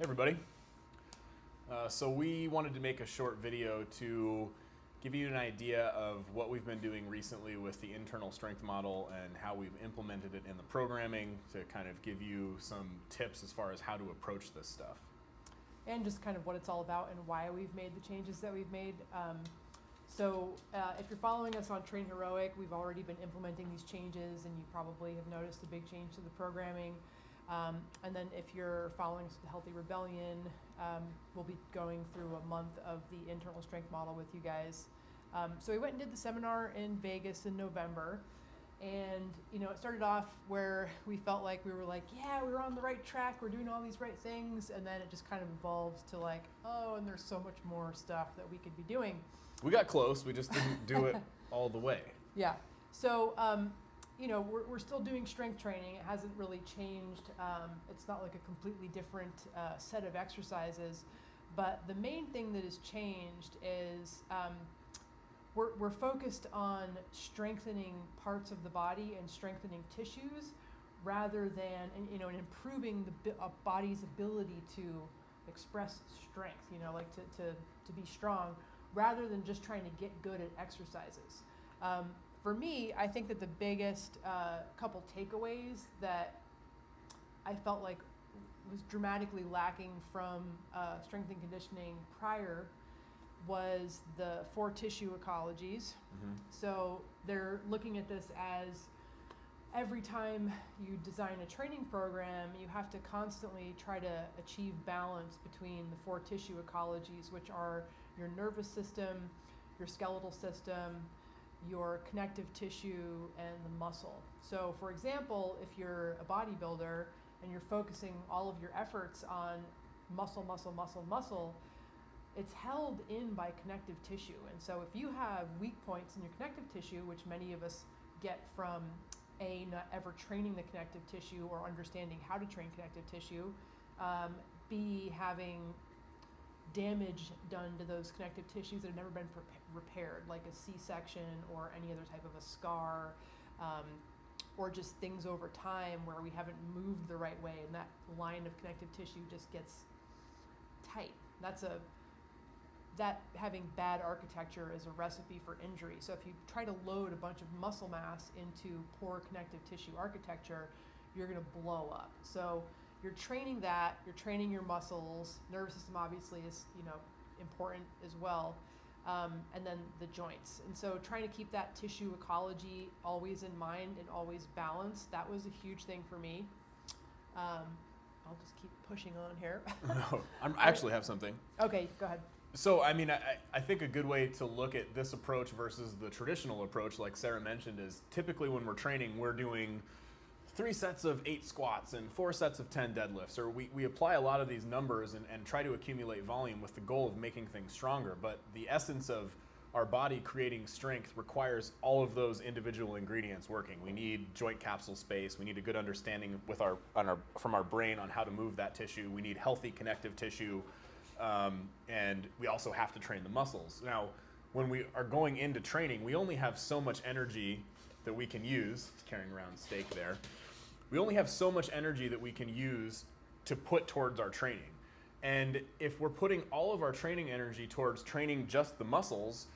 Everybody. So we wanted to make a short video to give you an idea of what we've been doing recently with the internal strength model and how we've implemented it in the programming to kind of give you some tips as far as how to approach this stuff. And just kind of what it's all about and why we've made the changes that we've made. If you're following us on Train Heroic, we've already been implementing these changes, and you probably have noticed a big change to the programming. And then if you're following us with Healthy Rebellion, we'll be going through a month of the internal strength model with you guys. So we went and did the seminar in Vegas in November. And, it started off where we felt like we were like, yeah, we were on the right track. We're doing all these right things. And then it just kind of evolves to like, oh, and there's so much more stuff that we could be doing. We got close. We just didn't do it all the way. Yeah. So, we're still doing strength training. It hasn't really changed. It's not like a completely different set of exercises. But the main thing that has changed is we're focused on strengthening parts of the body and strengthening tissues rather than, and improving the body's ability to express strength, to be strong, rather than just trying to get good at exercises. For me, I think that the biggest couple takeaways that I felt like was dramatically lacking from strength and conditioning prior was the 4 tissue ecologies. Mm-hmm. So they're looking at this as every time you design a training program, you have to constantly try to achieve balance between the 4 tissue ecologies, which are your nervous system, your skeletal system, your connective tissue, and the muscle. So for example, if you're a bodybuilder and you're focusing all of your efforts on muscle, it's held in by connective tissue. And so if you have weak points in your connective tissue, which many of us get from A, not ever training the connective tissue or understanding how to train connective tissue, B, having damage done to those connective tissues that have never been repaired, like a C-section or any other type of a scar, or just things over time where we haven't moved the right way and that line of connective tissue just gets tight. That having bad architecture is a recipe for injury. So if you try to load a bunch of muscle mass into poor connective tissue architecture, you're going to blow up. So you're training that, you're training your muscles. Nervous system obviously is, important as well. And then the joints. And so trying to keep that tissue ecology always in mind and always balanced, that was a huge thing for me. I'll just keep pushing on here. No, I actually have something. Okay, go ahead. So, I think a good way to look at this approach versus the traditional approach, like Sarah mentioned, is typically when we're training, we're doing 3 sets of 8 squats and 4 sets of 10 deadlifts, or we apply a lot of these numbers and try to accumulate volume with the goal of making things stronger. But the essence of our body creating strength requires all of those individual ingredients working. We need joint capsule space. We need a good understanding from our brain on how to move that tissue. We need healthy connective tissue. And we also have to train the muscles. Now, when we are going into training, we only have so much energy that we can use. It's carrying around steak there. We only have so much energy that we can use to put towards our training. And if we're putting all of our training energy towards training just the muscles,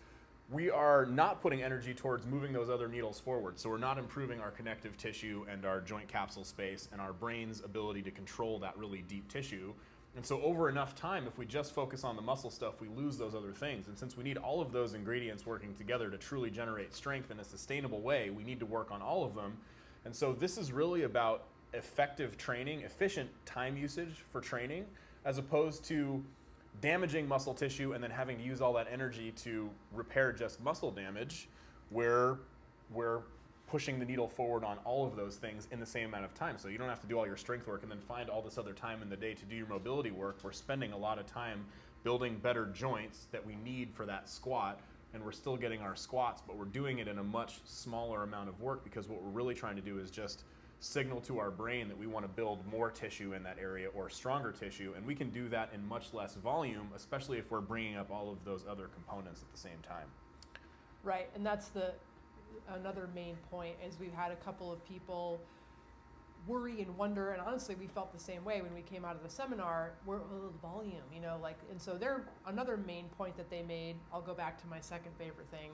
we are not putting energy towards moving those other needles forward. So we're not improving our connective tissue and our joint capsule space and our brain's ability to control that really deep tissue. And so over enough time, if we just focus on the muscle stuff, we lose those other things. And since we need all of those ingredients working together to truly generate strength in a sustainable way, we need to work on all of them. And so this is really about effective training, efficient time usage for training, as opposed to damaging muscle tissue and then having to use all that energy to repair just muscle damage, where we're pushing the needle forward on all of those things in the same amount of time. So you don't have to do all your strength work and then find all this other time in the day to do your mobility work. We're spending a lot of time building better joints that we need for that squat, and we're still getting our squats, but we're doing it in a much smaller amount of work, because what we're really trying to do is just signal to our brain that we want to build more tissue in that area or stronger tissue, and we can do that in much less volume, especially if we're bringing up all of those other components at the same time. Right, and that's another main point is we've had a couple of people worry and wonder, and honestly, we felt the same way when we came out of the seminar. We're volume, and so they're another main point that they made. I'll go back to my second favorite thing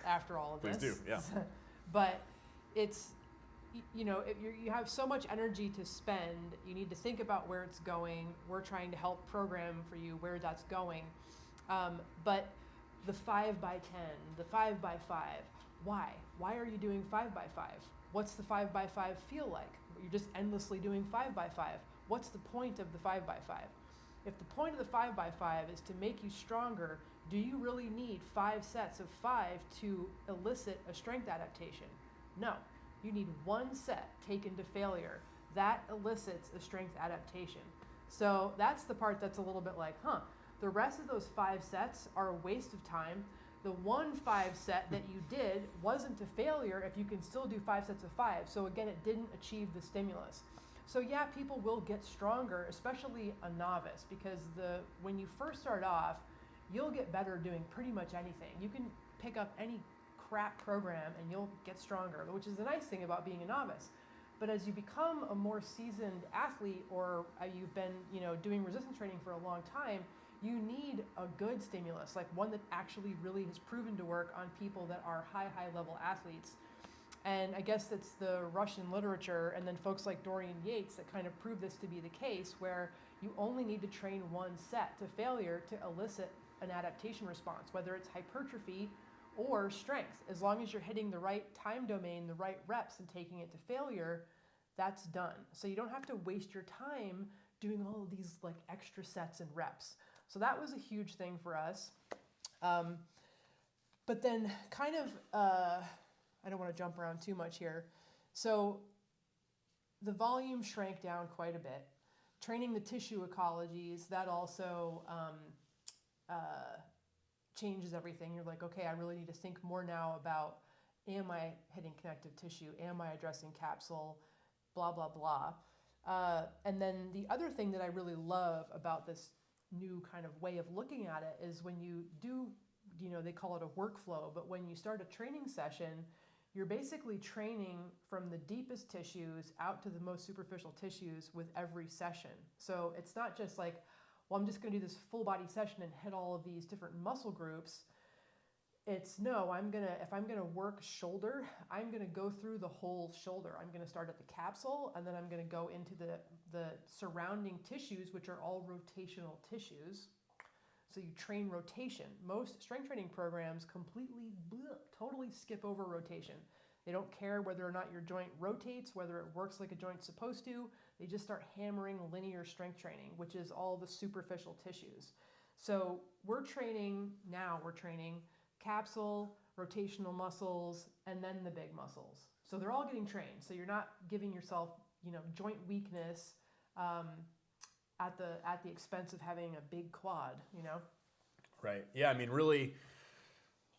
after all of Please this. do, yeah. But it's, if you have so much energy to spend, you need to think about where it's going. We're trying to help program for you where that's going. But the 5 by 10, the 5 by 5, why? Why are you doing 5 by 5? What's the 5 by 5 feel like? You're just endlessly doing 5 by 5. What's the point of the 5 by 5? If the point of the 5 by 5 is to make you stronger, do you really need 5 sets of 5 to elicit a strength adaptation? No. You need 1 set taken to failure. That elicits a strength adaptation. So that's the part that's a little bit like, the rest of those 5 sets are a waste of time. The 1 5 set that you did wasn't a failure if you can still do 5 sets of 5. So again, it didn't achieve the stimulus. So yeah, people will get stronger, especially a novice, because when you first start off, you'll get better doing pretty much anything. You can pick up any crap program and you'll get stronger, which is the nice thing about being a novice. But as you become a more seasoned athlete, or you've been doing resistance training for a long time, you need a good stimulus, like one that actually really has proven to work on people that are high level athletes. And I guess that's the Russian literature and then folks like Dorian Yates that kind of prove this to be the case, where you only need to train 1 set to failure to elicit an adaptation response, whether it's hypertrophy or strength. As long as you're hitting the right time domain, the right reps, and taking it to failure, that's done. So you don't have to waste your time doing all of these like extra sets and reps. So that was a huge thing for us. But then kind of, I don't want to jump around too much here. So the volume shrank down quite a bit. Training the tissue ecologies, that also changes everything. You're like, okay, I really need to think more now about, am I hitting connective tissue? Am I addressing capsule? Blah, blah, blah. And then the other thing that I really love about this new kind of way of looking at it is when you do, they call it a workflow, but when you start a training session, you're basically training from the deepest tissues out to the most superficial tissues with every session. So it's not just like, well, I'm just going to do this full body session and hit all of these different muscle groups. It's no, if I'm gonna work shoulder, I'm gonna go through the whole shoulder. I'm gonna start at the capsule, and then I'm gonna go into the surrounding tissues, which are all rotational tissues. So you train rotation. Most strength training programs totally skip over rotation. They don't care whether or not your joint rotates, whether it works like a joint's supposed to. They just start hammering linear strength training, which is all the superficial tissues. So we're training capsule, rotational muscles, and then the big muscles. So they're all getting trained. So you're not giving yourself, joint weakness at the expense of having a big quad, Right. Yeah. I mean, really,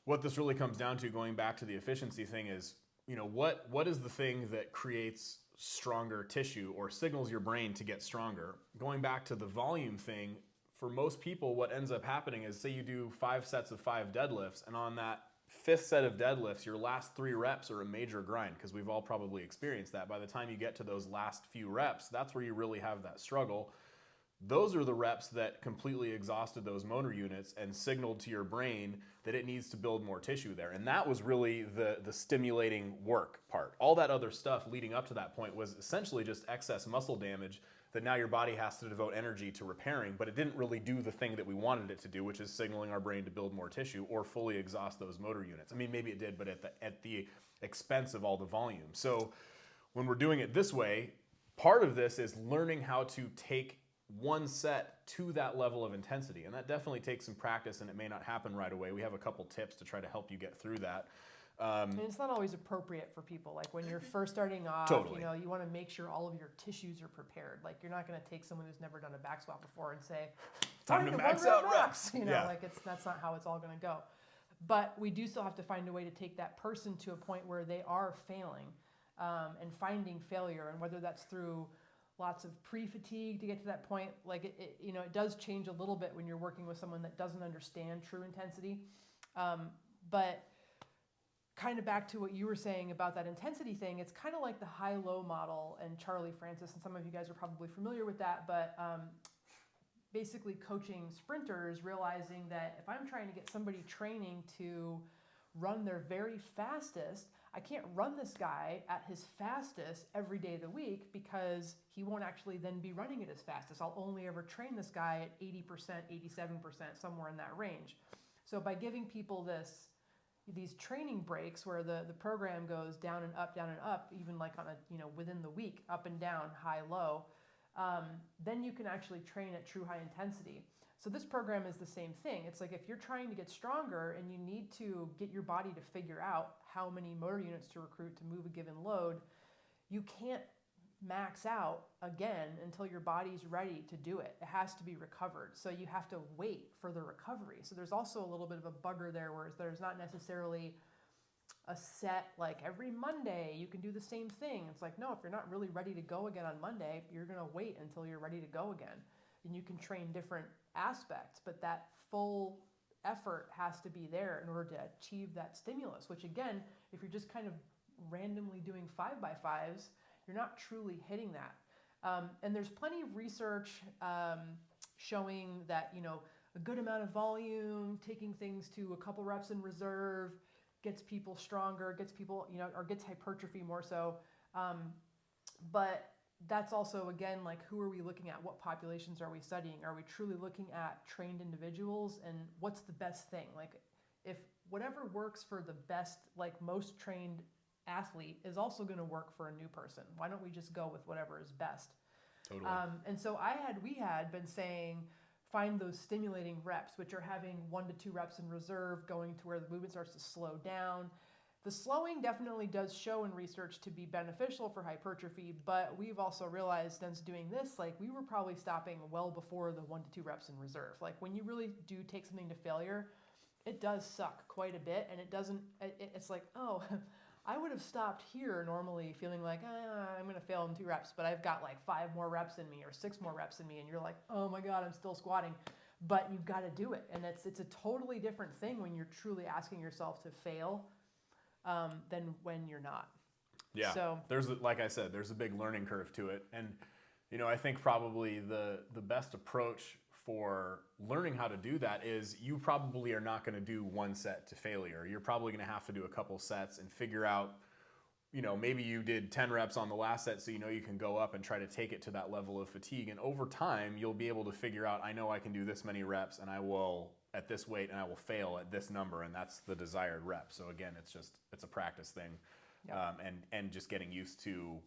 what this really comes down to, going back to the efficiency thing, is, what is the thing that creates stronger tissue or signals your brain to get stronger? Going back to the volume thing, for most people, what ends up happening is, say you do 5 sets of 5 deadlifts, and on that 5th set of deadlifts, your last 3 reps are a major grind, because we've all probably experienced that. By the time you get to those last few reps, that's where you really have that struggle. Those are the reps that completely exhausted those motor units and signaled to your brain that it needs to build more tissue there. And that was really the stimulating work part. All that other stuff leading up to that point was essentially just excess muscle damage that now your body has to devote energy to repairing, but it didn't really do the thing that we wanted it to do, which is signaling our brain to build more tissue or fully exhaust those motor units. I mean, maybe it did, but at the expense of all the volume. So when we're doing it this way, part of this is learning how to take one set to that level of intensity. And that definitely takes some practice, and it may not happen right away. We have a couple tips to try to help you get through that. And it's not always appropriate for people. Like when you're first starting off, Totally. You want to make sure all of your tissues are prepared. Like you're not going to take someone who's never done a back squat before and say, time to max out reps. That's not how it's all going to go. But we do still have to find a way to take that person to a point where they are failing and finding failure, and whether that's through lots of pre-fatigue to get to that point. Like it does change a little bit when you're working with someone that doesn't understand true intensity. But kind of back to what you were saying about that intensity thing, it's kind of like the high-low model and Charlie Francis, and some of you guys are probably familiar with that, but basically coaching sprinters, realizing that if I'm trying to get somebody training to run their very fastest, I can't run this guy at his fastest every day of the week because he won't actually then be running at his fastest. I'll only ever train this guy at 80%, 87%, somewhere in that range. So by giving people these training breaks where the program goes down and up, even like on a, within the week, up and down, high, low, then you can actually train at true high intensity. So this program is the same thing. It's like if you're trying to get stronger and you need to get your body to figure out how many motor units to recruit to move a given load, you can't max out again until your body's ready to do it. It has to be recovered. So you have to wait for the recovery. So there's also a little bit of a bugger there where there's not necessarily a set, like every Monday you can do the same thing. It's like, no, if you're not really ready to go again on Monday, you're going to wait until you're ready to go again. And you can train different aspects, but that full effort has to be there in order to achieve that stimulus, which again, if you're just kind of randomly doing 5x5s, you're not truly hitting that. And there's plenty of research showing that, a good amount of volume, taking things to a couple reps in reserve, gets people stronger, gets people, or gets hypertrophy more so. But that's also, again, like, who are we looking at? What populations are we studying? Are we truly looking at trained individuals? And what's the best thing? Like, if whatever works for the best, like most trained athlete is also going to work for a new person. Why don't we just go with whatever is best? Totally. And so we had been saying, find those stimulating reps, which are having 1 to 2 reps in reserve, going to where the movement starts to slow down. The slowing definitely does show in research to be beneficial for hypertrophy, but we've also realized since doing this, like, we were probably stopping well before the 1 to 2 reps in reserve. Like, when you really do take something to failure, it does suck quite a bit, and it's like, oh, I would have stopped here normally feeling like, I'm going to fail in 2 reps, but I've got like 5 more reps in me or 6 more reps in me, and you're like, oh my God, I'm still squatting. But you've got to do it, and it's a totally different thing when you're truly asking yourself to fail than when you're not. Yeah, so like I said, there's a big learning curve to it. And, I think probably the best approach for learning how to do that is you probably are not going to do 1 set to failure. You're probably going to have to do a couple sets and figure out, maybe you did 10 reps on the last set, so you can go up and try to take it to that level of fatigue. And over time, you'll be able to figure out, I know I can do this many reps and I will at this weight and I will fail at this number, and that's the desired rep. So again, it's a practice thing. Yep. And just getting used to,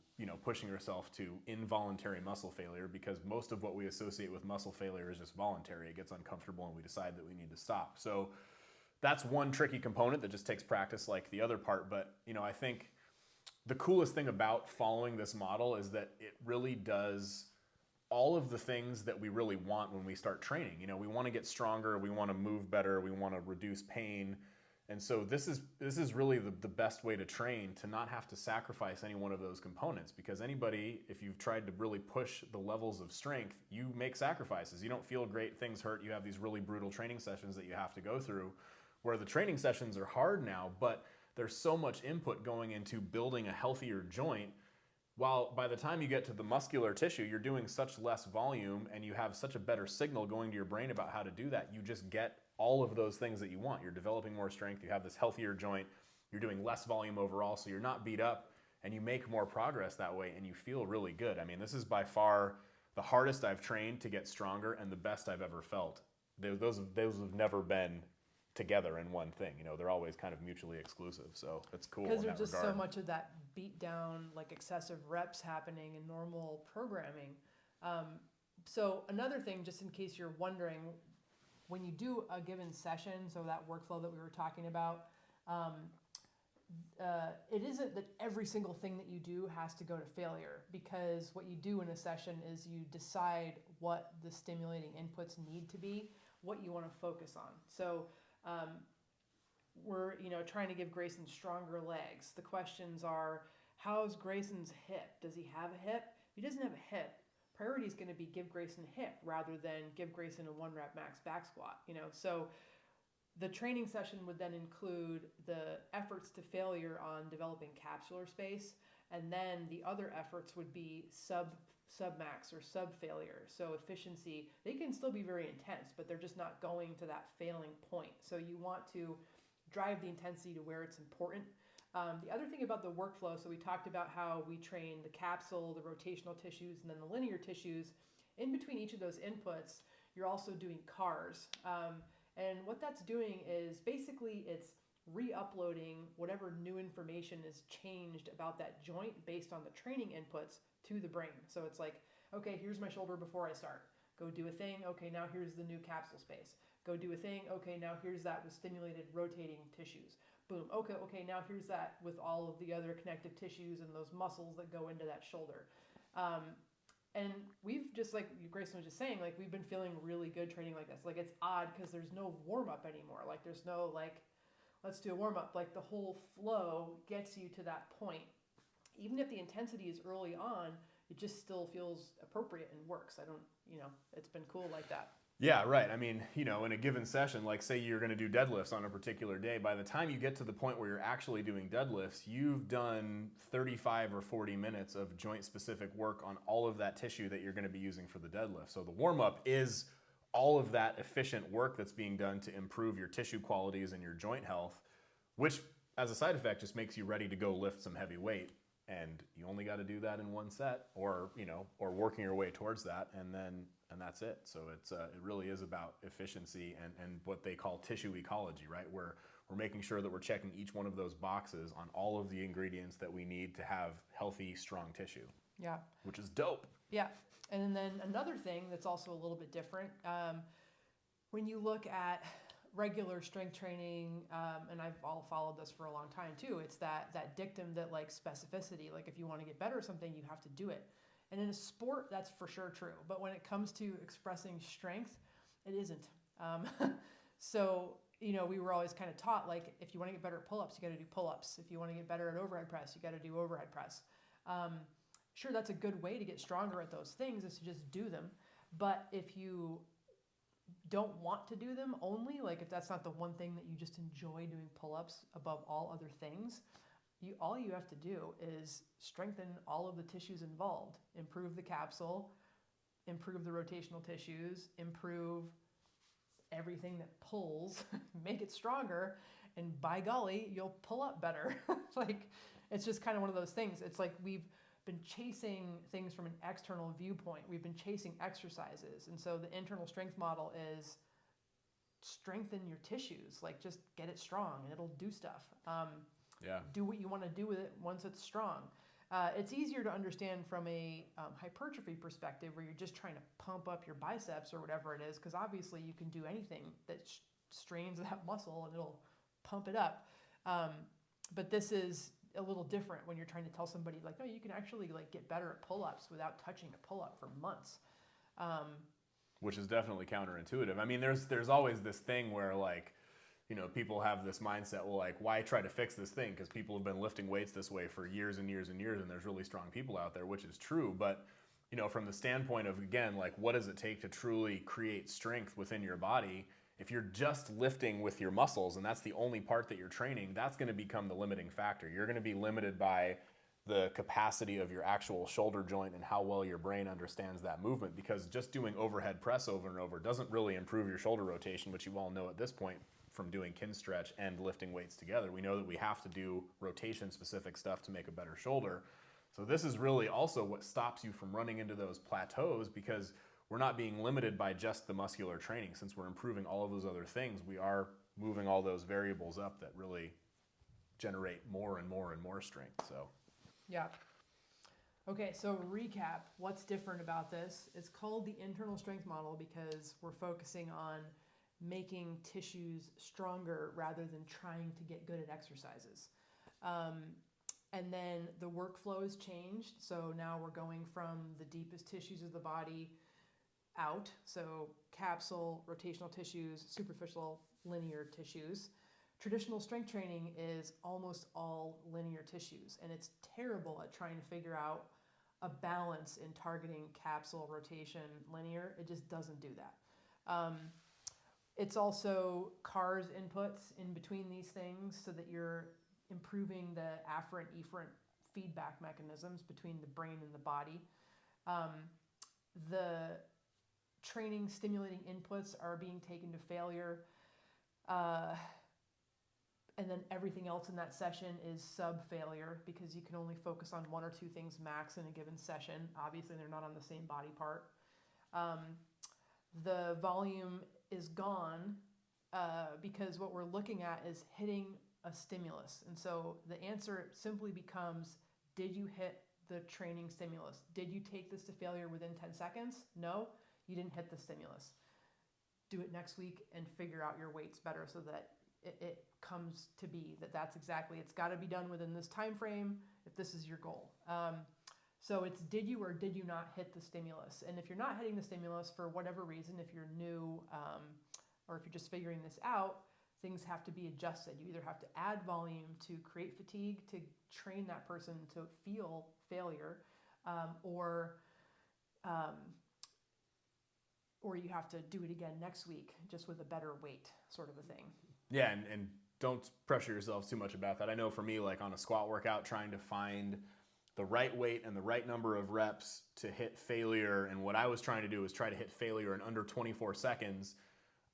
pushing yourself to involuntary muscle failure, because most of what we associate with muscle failure is just voluntary. It gets uncomfortable and we decide that we need to stop. So that's one tricky component that just takes practice like the other part. But, I think the coolest thing about following this model is that it really does all of the things that we really want when we start training. We want to get stronger, we want to move better, we want to reduce pain. And so this is really the best way to train, to not have to sacrifice any one of those components, because anybody, if you've tried to really push the levels of strength, you make sacrifices. You don't feel great, things hurt, you have these really brutal training sessions that you have to go through, where the training sessions are hard now, but there's so much input going into building a healthier joint. While by the time you get to the muscular tissue, you're doing such less volume and you have such a better signal going to your brain about how to do that. You just get all of those things that you want. You're developing more strength, you have this healthier joint, you're doing less volume overall, so you're not beat up, and you make more progress that way, and you feel really good. I mean, this is by far the hardest I've trained to get stronger and the best I've ever felt. Those have never been together in one thing. They're always kind of mutually exclusive, so it's cool. Because there's just so much of that beat down, like excessive reps happening in normal programming. So another thing, just in case you're wondering, when you do a given session, so that workflow that we were talking about, it isn't that every single thing that you do has to go to failure, because what you do in a session is you decide what the stimulating inputs need to be, what you want to focus on. So we're trying to give Grayson stronger legs. The questions are, how's Grayson's hip? Does he have a hip? If he doesn't have a hip, priority is going to be give Grayson a hip rather than give Grayson a 1 rep max back squat. So The training session would then include the efforts to failure on developing capsular space, and then the other efforts would be submax or sub failure. So efficiency, they can still be very intense, but they're just not going to that failing point. So you want to drive the intensity to where it's important. The other thing about the workflow, so we talked about how we train the capsule, the rotational tissues, and then the linear tissues. In between each of those inputs, you're also doing CARs. And what that's doing is basically it's re-uploading whatever new information is changed about that joint based on the training inputs to the brain. So it's like, okay, here's my shoulder before I start. Go do a thing. Okay, now here's the new capsule space. Go do a thing. Okay, now here's that with stimulated rotating tissues. Boom. Okay, now here's that with all of the other connective tissues and those muscles that go into that shoulder. And we've just, like Grayson was just saying, like we've been feeling really good training like this. Like it's odd because there's no warm-up anymore. Like there's no like, let's do a warm-up. Like the whole flow gets you to that point. Even if the intensity is early on, it just still feels appropriate and works. It's been cool like that. Yeah, right. I mean, in a given session, like say you're going to do deadlifts on a particular day, by the time you get to the point where you're actually doing deadlifts, you've done 35 or 40 minutes of joint-specific work on all of that tissue that you're going to be using for the deadlift. So the warm-up is all of that efficient work that's being done to improve your tissue qualities and your joint health, which as a side effect just makes you ready to go lift some heavy weight. And you only got to do that in one set, or working your way towards that, and that's it. So it really is about efficiency and what they call tissue ecology, right? Where we're making sure that we're checking each one of those boxes on all of the ingredients that we need to have healthy, strong tissue. Yeah. Which is dope. Yeah. And then another thing that's also a little bit different, when you look at regular strength training, and I've all followed this for a long time too, it's that dictum that like specificity, like if you want to get better at something, you have to do it. And in a sport, that's for sure true. But when it comes to expressing strength, it isn't. So, we were always kind of taught, like, if you want to get better at pull-ups, you got to do pull-ups. If you want to get better at overhead press, you got to do overhead press. Sure, that's a good way to get stronger at those things, is to just do them. But if you don't want to do them only, like if that's not the one thing that you just enjoy doing pull-ups above all other things, all you have to do is strengthen all of the tissues involved, improve the capsule, improve the rotational tissues, improve everything that pulls, make it stronger, and by golly, you'll pull up better. Like, it's just kind of one of those things. It's like we've been chasing things from an external viewpoint. We've been chasing exercises. And so the internal strength model is strengthen your tissues, like just get it strong and it'll do stuff. Do what you want to do with it once it's strong. It's easier to understand from a hypertrophy perspective, where you're just trying to pump up your biceps or whatever it is, because obviously you can do anything that strains that muscle and it'll pump it up. But this is a little different when you're trying to tell somebody, like, no, you can actually like get better at pull-ups without touching a pull-up for months. Which is definitely counterintuitive. I mean, there's always this thing where, like, people have this mindset, well, like, why try to fix this thing? Because people have been lifting weights this way for years and years and years, and there's really strong people out there, which is true. But, from the standpoint of, again, like, what does it take to truly create strength within your body? If you're just lifting with your muscles and that's the only part that you're training, that's going to become the limiting factor. You're going to be limited by the capacity of your actual shoulder joint and how well your brain understands that movement, because just doing overhead press over and over doesn't really improve your shoulder rotation, which you all know at this point from doing kin stretch and lifting weights together. We know that we have to do rotation specific stuff to make a better shoulder. So this is really also what stops you from running into those plateaus, because we're not being limited by just the muscular training. Since we're improving all of those other things, we are moving all those variables up that really generate more and more and more strength. So, yeah. Okay, so recap, what's different about this? It's called the internal strength model because we're focusing on making tissues stronger rather than trying to get good at exercises. And then the workflow has changed. So now we're going from the deepest tissues of the body out. So capsule, rotational tissues, superficial linear tissues. Traditional strength training is almost all linear tissues, and it's terrible at trying to figure out a balance in targeting capsule, rotation, linear. It just doesn't do that. It's also CARS inputs in between these things so that you're improving the afferent efferent feedback mechanisms between the brain and the body. The training stimulating inputs are being taken to failure. And then everything else in that session is sub-failure because you can only focus on one or two things max in a given session. Obviously, they're not on the same body part. The volume is gone because what we're looking at is hitting a stimulus. And so the answer simply becomes, did you hit the training stimulus? Did you take this to failure within 10 seconds? No, you didn't hit the stimulus. Do it next week and figure out your weights better so that it comes to be that's exactly, it's got to be done within this time frame if this is your goal. So it's did you or did you not hit the stimulus? And if you're not hitting the stimulus for whatever reason, if you're new or if you're just figuring this out, things have to be adjusted. You either have to add volume to create fatigue to train that person to feel failure, or you have to do it again next week just with a better weight, sort of a thing. Yeah, and don't pressure yourself too much about that. I know for me, like on a squat workout, trying to find the right weight and the right number of reps to hit failure, and what I was trying to do was try to hit failure in under 24 seconds.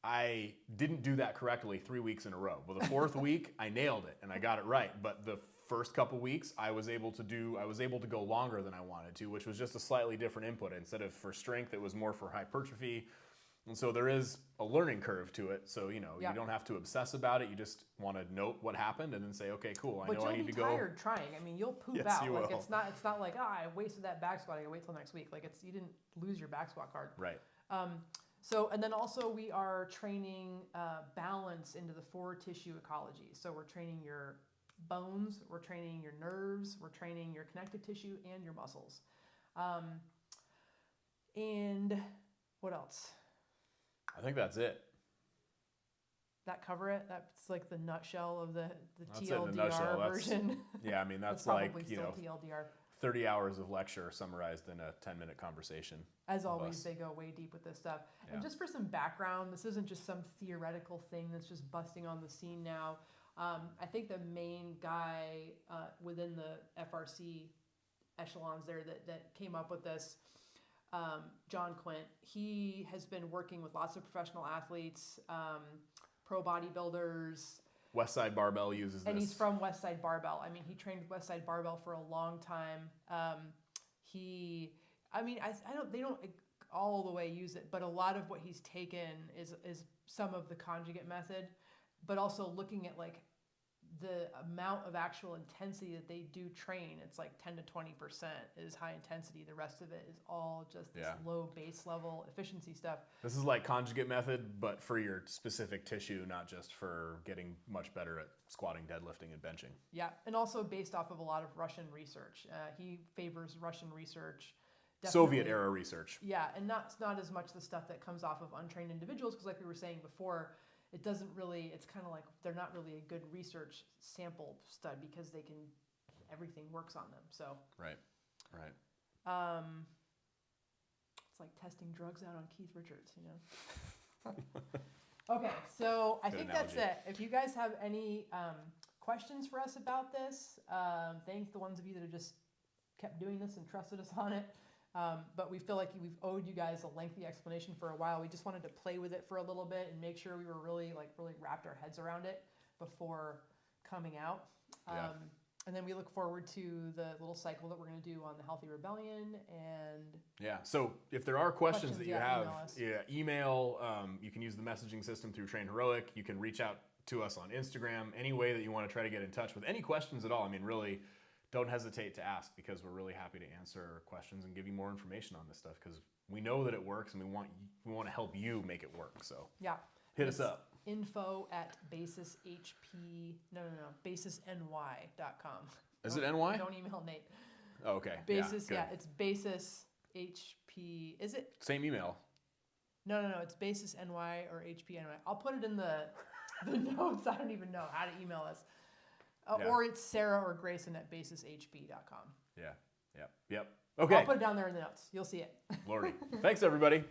I didn't do that correctly 3 weeks in a row. Well, the fourth week, I nailed it and I got it right. But the first couple weeks, I was able to go longer than I wanted to, which was just a slightly different input. Instead of for strength, it was more for hypertrophy. And so there is a learning curve to it. So, you don't have to obsess about it. You just want to note what happened and then say, okay, cool. I know I need to go. But you'll be tired trying. I mean, you'll poop Yes, out. you Like will. it's not like, I wasted that back squat. I gotta wait till next week. Like you didn't lose your back squat card. Right. So, and then also we are training balance into the four tissue ecologies. So we're training your bones, we're training your nerves, we're training your connective tissue and your muscles. And what else? I think that's it. That cover it? That's like the nutshell of the That's it in a TLDR nutshell. version. Yeah, I mean, that's probably like, still TLDR. 30 hours of lecture summarized in a 10-minute conversation. As always, they go way deep with this stuff. Yeah. And just for some background, this isn't just some theoretical thing that's just busting on the scene now. I think the main guy within the FRC echelons there that came up with this, John Quint, he has been working with lots of professional athletes, pro bodybuilders. Westside Barbell uses this. And he's from Westside Barbell. I mean, he trained with Westside Barbell for a long time. They don't all the way use it, but a lot of what he's taken is some of the conjugate method, but also looking at like the amount of actual intensity that they do train. It's like 10 to 20% is high intensity. The rest of it is all just this low base level efficiency stuff. This is like conjugate method, but for your specific tissue, not just for getting much better at squatting, deadlifting, and benching. Yeah, and also based off of a lot of Russian research. He favors Russian research. Definitely. Soviet era research. Yeah, and not as much the stuff that comes off of untrained individuals, because like we were saying before, it doesn't really, it's kind of like they're not really a good research sample stud because everything works on them. So Right. It's like testing drugs out on Keith Richards, Okay, so I think analogy. that's it. If you guys have any questions for us about this, thank the ones of you that have just kept doing this and trusted us on it. But we feel like we've owed you guys a lengthy explanation for a while. We just wanted to play with it for a little bit and make sure we were really wrapped our heads around it before coming out. And then we look forward to the little cycle that we're going to do on the Healthy Rebellion. And so if there are questions that you have, email us. You can use the messaging system through Train Heroic. You can reach out to us on Instagram. Any way that you want to try to get in touch with any questions at all. I mean, really, don't hesitate to ask, because we're really happy to answer questions and give you more information on this stuff, because we know that it works and we want to help you make it work. So hit us up. basisny.com. Is it NY? Don't email Nate. Oh, okay. Basis, it's basis HP. Is it? Same email. No. It's basis NY or HP NY. I'll put it in the notes. I don't even know how to email us. Or it's Sarah or Grayson at basishp.com. Yep. Okay. I'll put it down there in the notes. You'll see it. Lordy. Thanks, everybody.